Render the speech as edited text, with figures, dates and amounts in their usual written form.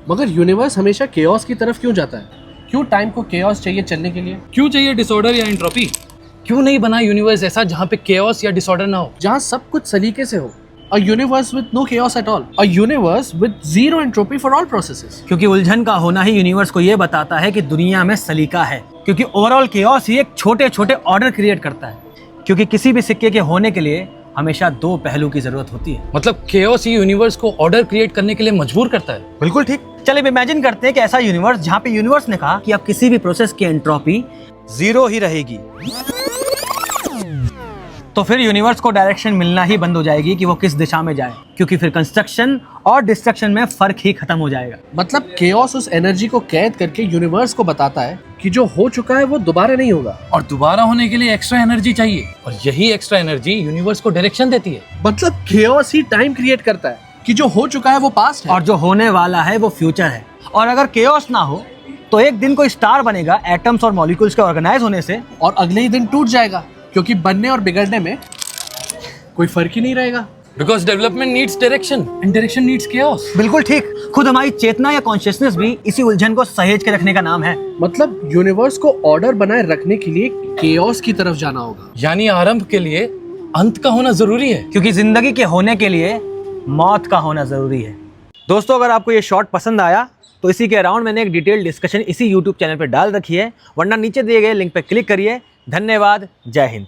मगर यूनिवर्स हमेशा केओस की तरफ क्यों जाता है? क्यों टाइम को केओस चाहिए चलने के लिए? क्यों चाहिए डिसऑर्डर या एंट्रोपी? क्यों नहीं बना यूनिवर्स ऐसा जहाँ पे केओस या डिसऑर्डर ना हो? जहाँ सब कुछ सलीके से हो। A universe with no chaos at all. A universe with zero entropy for all processes. क्योंकि उलझन का होना ही यूनिवर्स को ये बताता है कि दुनिया में सलीका है, क्योंकि ओवरऑल केओस ही एक छोटे छोटे ऑर्डर क्रिएट करता है। क्योंकि किसी भी सिक्के के होने के लिए हमेशा दो पहलू की जरूरत होती है। मतलब केओस ही यूनिवर्स को ऑर्डर क्रिएट करने के लिए मजबूर करता है। बिल्कुल ठीक। चलिए अब इमेजिन करते हैं कि ऐसा यूनिवर्स जहाँ पे यूनिवर्स ने कहा कि अब किसी भी प्रोसेस की एंट्रोपी 0 ही रहेगी, तो फिर यूनिवर्स को डायरेक्शन मिलना ही बंद हो जाएगी कि वो किस दिशा में जाए, क्योंकि फिर कंस्ट्रक्शन और डिस्ट्रक्शन में फर्क ही खत्म हो जाएगा। मतलब केओस उस एनर्जी को कैद करके यूनिवर्स को बताता है कि जो हो चुका है वो दोबारा नहीं होगा, और दोबारा होने के लिए एक्स्ट्रा एनर्जी चाहिए, और यही एक्स्ट्रा एनर्जी यूनिवर्स को डायरेक्शन देती है। मतलब केओस ही टाइम क्रिएट करता है कि जो हो चुका है वो पास्ट है और जो होने वाला है वो फ्यूचर है। और अगर केओस ना हो तो एक दिन कोई स्टार बनेगा एटम्स और मॉलिक्यूल्स के ऑर्गेनाइज होने से, और अगले ही दिन टूट जाएगा, क्योंकि बनने और बिगड़ने में कोई फर्क ही नहीं रहेगा। Because development needs direction and direction needs chaos. बिल्कुल ठीक। खुद हमारी चेतना या कॉन्शियसनेस भी इसी उलझन को सहेज के रखने का नाम है। मतलब यूनिवर्स को ऑर्डर बनाए रखने के लिए केओस की तरफ जाना होगा। यानी आरंभ के लिए अंत का होना जरूरी है, क्योंकि जिंदगी के होने के लिए मौत का होना जरूरी है। दोस्तों, अगर आपको ये शॉर्ट पसंद आया तो इसी के अराउंड मैंने एक डिटेल डिस्कशन इसी यूट्यूब चैनल पर डाल रखी है, वरना नीचे दिए गए लिंक पर क्लिक करिए। धन्यवाद। जय हिंद।